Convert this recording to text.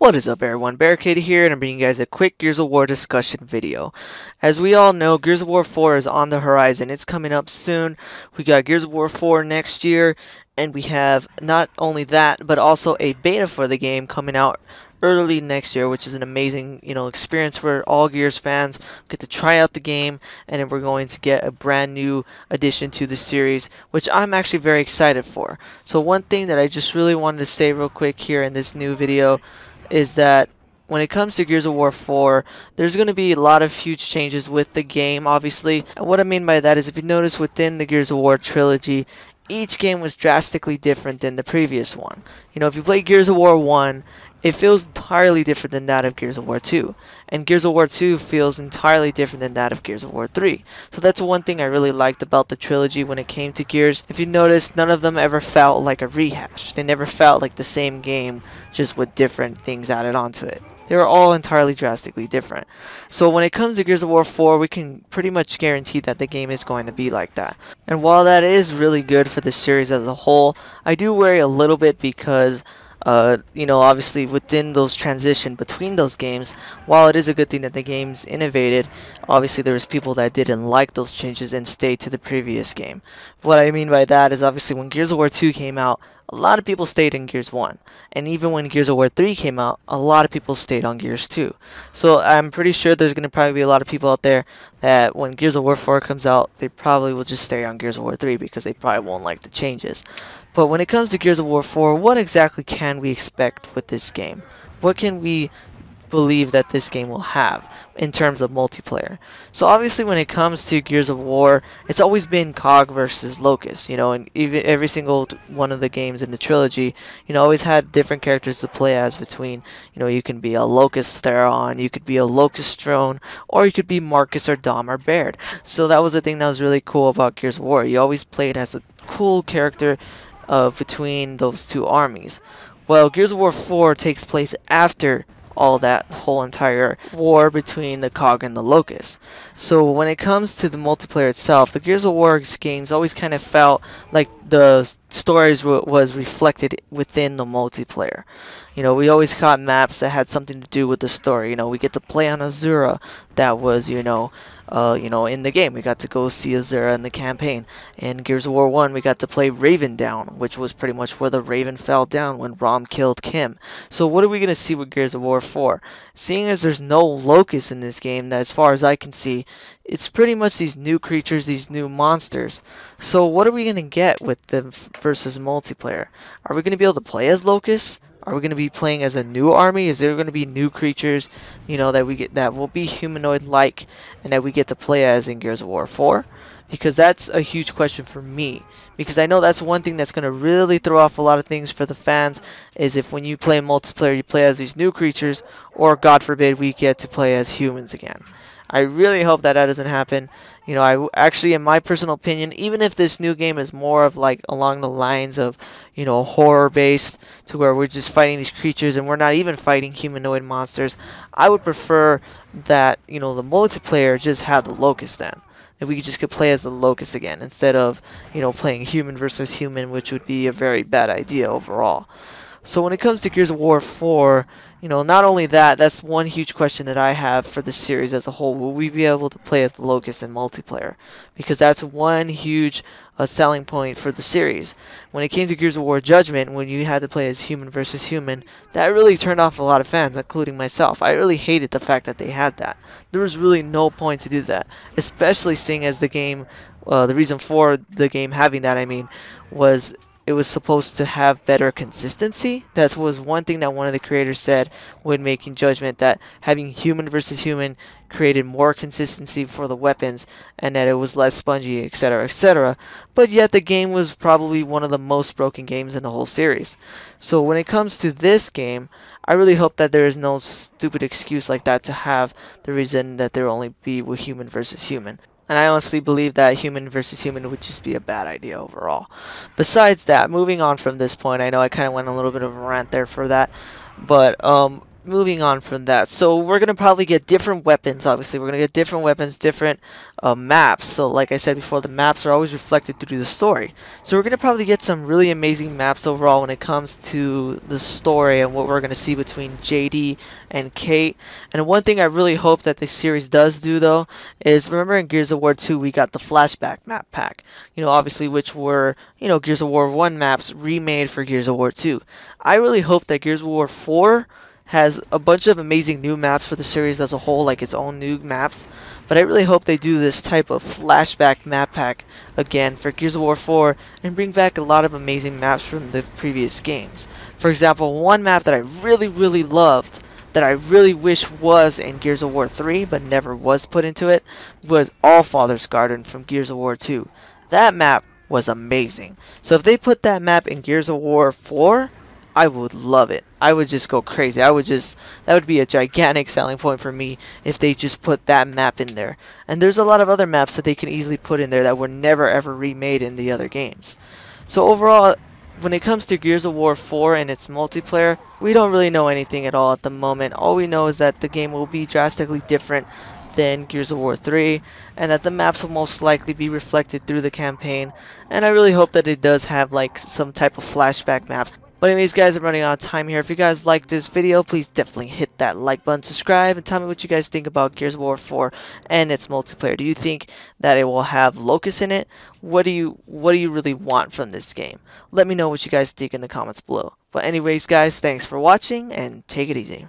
What is up everyone, Barricade here, and I'm bringing you guys a quick Gears of War discussion video. As we all know, Gears of War 4 is on the horizon. It's coming up soon. We got Gears of War 4 next year, and we have not only that, but also a beta for the game coming out early next year, which is an amazing, experience for all Gears fans. We get to try out the game, and then we're going to get a brand new addition to the series, which I'm actually very excited for. So one thing that I just really wanted to say real quick here in this new video is that when it comes to Gears of War 4, there's going to be a lot of huge changes with the game, obviously. And what I mean by that is, if you notice within the Gears of War trilogy, each game was drastically different than the previous one. If you play Gears of War 1, it feels entirely different than that of Gears of War 2. And Gears of War 2 feels entirely different than that of Gears of War 3. So that's one thing I really liked about the trilogy when it came to Gears. If you notice, none of them ever felt like a rehash. They never felt like the same game, just with different things added onto it. They were all entirely drastically different. So when it comes to Gears of War 4, we can pretty much guarantee that the game is going to be like that. And while that is really good for the series as a whole, I do worry a little bit because obviously within those transition between those games, while it is a good thing that the game's innovated, obviously there was people that didn't like those changes and stayed to the previous game. What I mean by that is, obviously when Gears of War 2 came out, a lot of people stayed in Gears 1. And even when Gears of War 3 came out, a lot of people stayed on Gears 2. So I'm pretty sure there's going to probably be a lot of people out there that when Gears of War 4 comes out, they probably will just stay on Gears of War 3 because they probably won't like the changes. But when it comes to Gears of War 4, what exactly can we expect with this game? What can we believe that this game will have in terms of multiplayer? So obviously when it comes to Gears of War, it's always been COG versus Locust, and even every single one of the games in the trilogy, always had different characters to play as between, you can be a Locust Theron, you could be a Locust Drone, or you could be Marcus or Dom or Baird. So that was the thing that was really cool about Gears of War. You always played as a cool character between those two armies. Well, Gears of War 4 takes place after all that whole entire war between the COG and the Locust. So when it comes to the multiplayer itself, the Gears of War games always kind of felt like the stories was reflected within the multiplayer. We always got maps that had something to do with the story. We get to play on Azura. That was, in the game. We got to go see Azura in the campaign. In Gears of War 1, we got to play Raven Down, which was pretty much where the Raven fell down when Rom killed Kim. So what are we going to see with Gears of War 4? Seeing as there's no Locust in this game, that as far as I can see, it's pretty much these new creatures, these new monsters. So what are we going to get with the versus multiplayer? Are we going to be able to play as Locust? Are we going to be playing as a new army? Is there going to be new creatures, that we get that will be humanoid-like and that we get to play as in Gears of War 4? Because that's a huge question for me. Because I know that's one thing that's going to really throw off a lot of things for the fans, is if when you play multiplayer, you play as these new creatures, or God forbid, we get to play as humans again. I really hope that doesn't happen. I actually, in my personal opinion, even if this new game is more of like along the lines of, horror based, to where we're just fighting these creatures and we're not even fighting humanoid monsters, I would prefer that, the multiplayer just had the Locust then. If we just could play as the Locust again instead of, playing human versus human, which would be a very bad idea overall. So when it comes to Gears of War 4, not only that, that's one huge question that I have for the series as a whole. Will we be able to play as the Locust in multiplayer? Because that's one huge selling point for the series. When it came to Gears of War Judgment, when you had to play as human versus human, that really turned off a lot of fans, including myself. I really hated the fact that they had that. There was really no point to do that, especially seeing as the game, the reason for the game having that, was it was supposed to have better consistency. That was one thing that one of the creators said when making Judgment, that having human versus human created more consistency for the weapons and that it was less spongy, etc., etc. But yet the game was probably one of the most broken games in the whole series. So when it comes to this game, I really hope that there is no stupid excuse like that to have the reason that there will only be with human versus human. And I honestly believe that human versus human would just be a bad idea overall. Besides that, moving on from this point, I know I kind of went a little bit of a rant there for that, but moving on from that, so we're gonna probably get different weapons. Obviously, we're gonna get different weapons, different maps. So like I said before, the maps are always reflected through the story. So we're gonna probably get some really amazing maps overall when it comes to the story and what we're gonna see between JD and Kate. And one thing I really hope that this series does do, though, is remember in Gears of War 2 we got the flashback map pack. You know, obviously, which were, you know, Gears of War 1 maps remade for Gears of War 2. I really hope that Gears of War 4 has a bunch of amazing new maps for the series as a whole, like its own new maps. But I really hope they do this type of flashback map pack again for Gears of War 4 and bring back a lot of amazing maps from the previous games. For example, one map that I really loved, that I really wish was in Gears of War 3 but never was put into it, was Allfather's Garden from Gears of War 2. That map was amazing. So if they put that map in Gears of War 4, I would love it. I would just go crazy. That would be a gigantic selling point for me if they just put that map in there. And there's a lot of other maps that they can easily put in there that were never ever remade in the other games. So overall, when it comes to Gears of War 4 and its multiplayer, we don't really know anything at all at the moment. All we know is that the game will be drastically different than Gears of War 3, and that the maps will most likely be reflected through the campaign. And I really hope that it does have like some type of flashback maps. But anyways, guys, I'm running out of time here. If you guys like this video, please definitely hit that like button, subscribe, and tell me what you guys think about Gears of War 4 and its multiplayer. Do you think that it will have Locust in it? What do you really want from this game? Let me know what you guys think in the comments below. But anyways, guys, thanks for watching, and take it easy.